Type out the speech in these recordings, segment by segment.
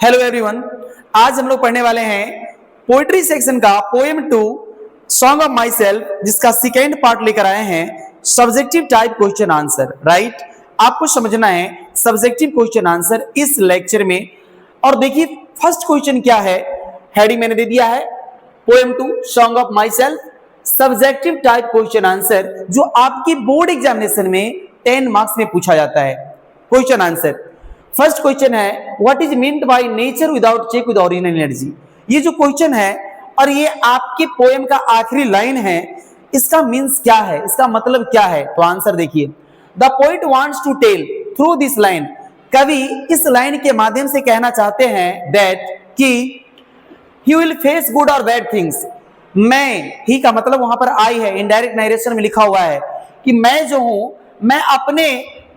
Hello everyone, आज हम लोग पढ़ने वाले हैं पोएट्री सेक्शन का poem 2 song of my self, जिसका सेकेंड पार्ट लेकर आए हैं subjective type question answer. Right, आपको समझना है सब्जेक्टिव क्वेश्चन आंसर इस लेक्चर में। और देखिए फर्स्ट क्वेश्चन क्या है, हेडिंग मैंने दे दिया है poem 2 song of my self subjective type question answer, जो आपकी बोर्ड एग्जामिनेशन में 10 मार्क्स में पूछा जाता है। क्वेश्चन आंसर फर्स्ट क्वेश्चन है, what is meant by nature without check with original energy. ये जो क्वेश्चन है और ये आपके पोएम का आखिरी लाइन है, इसका मीन्स क्या है, इसका मतलब क्या है? तो आंसर देखिए, the poet wants to tell through this line, कवि इस लाइन के माध्यम से कहना चाहते हैं दैट कि ही विल फेस गुड और बैड थिंग्स। मैं ही का मतलब वहां पर आई है, इनडायरेक्ट नरेशन में लिखा हुआ है कि मैं जो हूं मैं अपने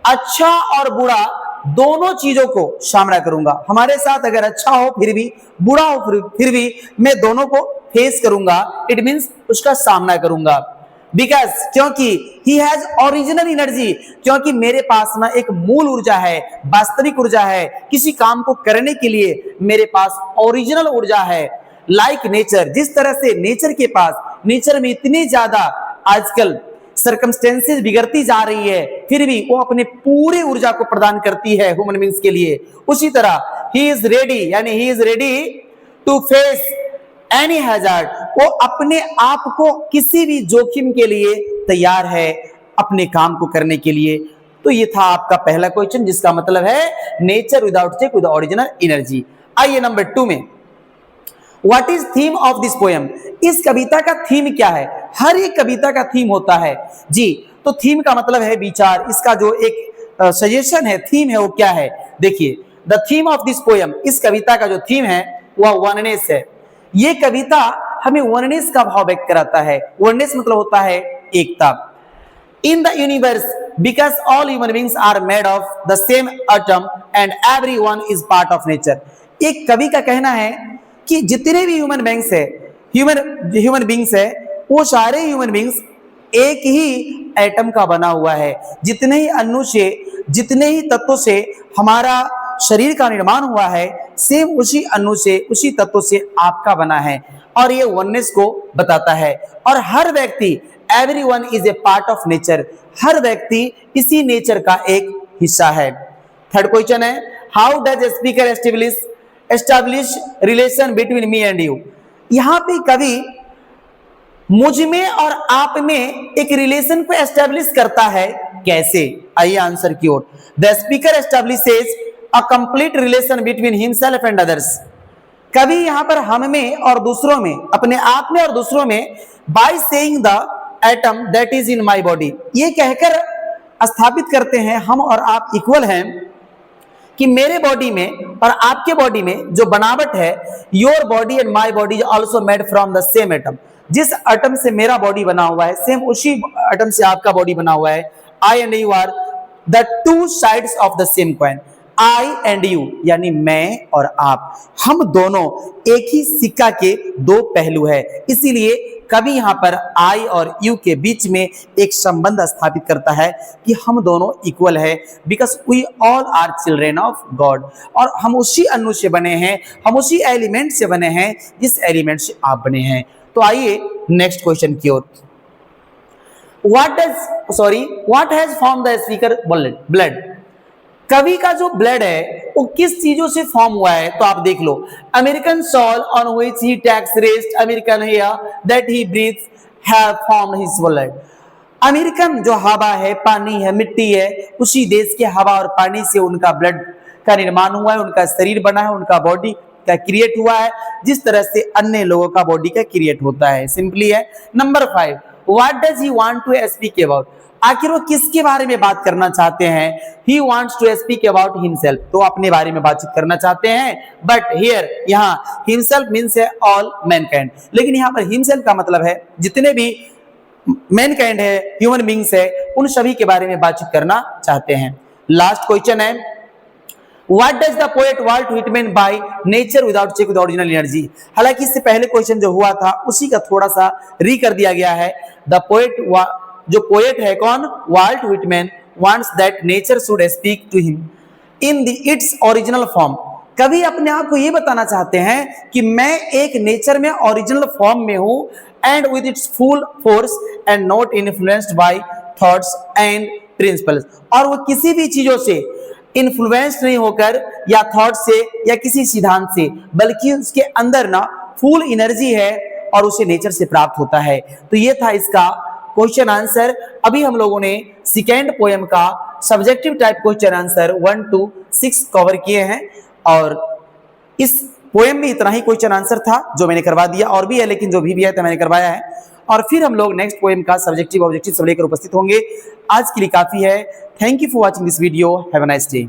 अच्छा और बुरा दोनों चीजों को सामना करूंगा। हमारे साथ अगर अच्छा हो फिर भी, बुरा हो फिर भी, मैं दोनों को फेस करूंगा। इट मींस उसका सामना करूंगा। बिकॉज क्योंकि ही हैज ओरिजिनल एनर्जी, क्योंकि मेरे पास ना एक मूल ऊर्जा है, वास्तविक ऊर्जा है। किसी काम को करने के लिए मेरे पास ओरिजिनल ऊर्जा है। लाइक नेचर, जिस तरह से नेचर के पास, नेचर में इतनी ज्यादा आजकल सर्कमस्टेंसेस बिगड़ती जा रही है, फिर भी वो अपने पूरी ऊर्जा को प्रदान करती है ह्यूमन बींग्स के लिए। उसी तरह ही इज रेडी, यानी he is ready to face any hazard, वो अपने आप को किसी भी जोखिम के लिए तैयार है अपने काम को करने के लिए। तो ये था आपका पहला क्वेश्चन, जिसका मतलब है nature without check with original energy. आइए नंबर 2 में, what is theme of this poem. इस कविता का थीम क्या है? हर एक कविता का थीम होता है जी। तो थीम का मतलब है विचार। इसका जो एक सजेशन है, थीम है, वो क्या है? देखिए, the theme of this poem, इस कविता का जो थीम है वह वननेस है। ये कविता हमें वननेस का भाव व्यक्त कराता है। वननेस मतलब होता है एकता। In the universe because all human beings are made of the same atom and everyone is part of nature. एक कवि का कहना है कि जितने भी ह्यूमन बींग्स है वो सारे ह्यूमन बींग्स एक ही एटम का बना हुआ है। जितने ही अणु से, जितने ही तत्वों से हमारा शरीर का निर्माण हुआ है, सेम उसी अणु से, उसी तत्व से आपका बना है। और ये वननेस को बताता है। और हर व्यक्ति, everyone is a part of nature, हर व्यक्ति इसी नेचर का एक हिस्सा है। थर्ड क्वेश्चन है, how does speaker establish relation between me and you. यहां पे कवि मुझ में और आप में एक रिलेशन को एस्टैब्लिश करता है। कैसे? आइए आंसर की ओर। The speaker establishes a complete relation between himself and others. कवि यहां पर हम में और दूसरों में, अपने आप में और दूसरों में, by saying the atom that is in my body, ये कहकर स्थापित करते हैं हम और आप इक्वल हैं, कि मेरे बॉडी में और आपके बॉडी में जो बनावट है, your body and my body is also made from the same atom. जिस एटम से मेरा बॉडी बना हुआ है, सेम उसी एटम से आपका बॉडी बना हुआ है। I and you are the two sides of the same coin. I and you यानी मैं और आप, हम दोनों एक ही सिक्का के दो पहलू है। इसीलिए कभी यहां पर आई और यू के बीच में एक संबंध स्थापित करता है कि हम दोनों इक्वल है। Because we all are children of God, और हम उसी अणु से बने हैं, हम उसी एलिमेंट से बने हैं जिस एलिमेंट से आप बने हैं। तो आइए नेक्स्ट क्वेश्चन की ओर। What has form the speaker blood. कवि का जो ब्लड है वो किस चीजों से फॉर्म हुआ है? तो आप देख लो, American soil on which he takes rest, American air that he breathes have formed his blood. American जो हवा है, पानी है, मिट्टी है, उसी देश के हवा और पानी से उनका ब्लड का निर्माण हुआ है, उनका शरीर बना है, उनका बॉडी का क्रिएट हुआ है, जिस तरह से अन्य लोगों का बॉडी का क्रिएट होता है। सिंपली है। Number 5, what does he want to speak about. आखिर वो किसके बारे में बात करना चाहते हैं? He wants to speak about himself, तो अपने बारे में बातचीत करना चाहते हैं। बट हियर, यहाँ हिमसेल्फ मीन्स है ऑल मैनकाइंड, लेकिन यहाँ पर हिमसेल्फ का मतलब है जितने भी मैनकाइंड है, ह्यूमन बींग्स है, उन सभी के बारे में बातचीत करना चाहते हैं। लास्ट क्वेश्चन है, what does the poet Walt Whitman by nature without check with original energy. हालांकि इससे पहले क्वेश्चन जो हुआ था उसी का थोड़ा सा री कर दिया गया है। द पोएट, जो पोएट है कौन? Walt Whitman, wants that nature should speak to him in the its original form। कवि अपने आप को ये बताना चाहते हैं कि मैं एक नेचर में ओरिजिनल फॉर्म में हूं and with its full force and not influenced by thoughts and principles, और वो किसी भी चीजों से इन्फ्लुएंस नहीं होकर या थॉट से या किसी सिद्धांत से, बल्कि उसके अंदर ना फुल एनर्जी है और उसे नेचर से प्राप्त होता है। तो ये था इसका क्वेश्चन आंसर। अभी हम लोगों ने सेकेंड पोएम का subjective type question answer 1 to 6 cover किए हैं, और इस पोएम में इतना ही क्वेश्चन आंसर था जो मैंने करवा दिया, और भी है लेकिन जो भी है तो मैंने करवाया है। और फिर हम लोग नेक्स्ट पोएम का सब्जेक्टिव ऑब्जेक्टिव सब लेकर उपस्थित होंगे। आज के लिए काफी है। Thank you for watching this video. Have a nice day.